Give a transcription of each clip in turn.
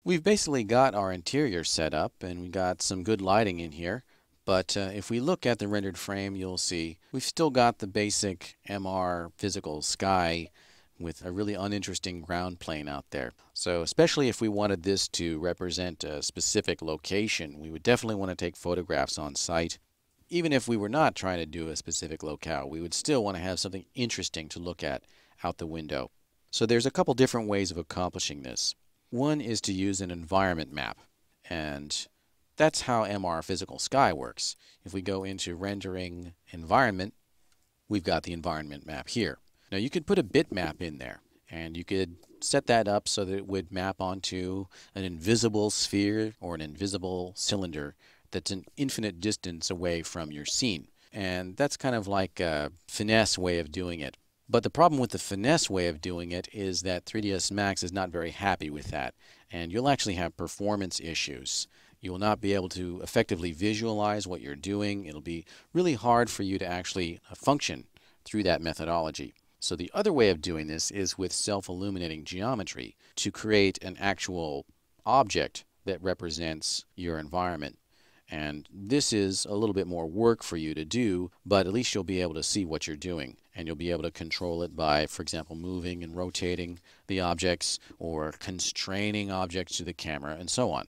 We've basically got our interior set up and we got some good lighting in here. But if we look at the rendered frame, you'll see we've still got the basic MR physical sky with a really uninteresting ground plane out there. So especially if we wanted this to represent a specific location, we would definitely want to take photographs on site. Even if we were not trying to do a specific locale, we would still want to have something interesting to look at out the window. So there's a couple different ways of accomplishing this. One is to use an environment map, and that's how MR Physical Sky works. If we go into rendering environment, we've got the environment map here. Now you could put a bitmap in there, and you could set that up so that it would map onto an invisible sphere or an invisible cylinder that's an infinite distance away from your scene. And that's kind of like a finesse way of doing it. But the problem with the finesse way of doing it is that 3ds Max is not very happy with that, and you'll actually have performance issues. You will not be able to effectively visualize what you're doing. It'll be really hard for you to actually function through that methodology. So the other way of doing this is with self-illuminating geometry to create an actual object that represents your environment. And this is a little bit more work for you to do, but at least you'll be able to see what you're doing. And you'll be able to control it by, for example, moving and rotating the objects or constraining objects to the camera and so on.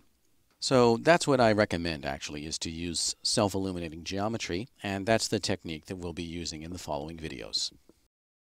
So that's what I recommend actually, is to use self-illuminating geometry, and that's the technique that we'll be using in the following videos.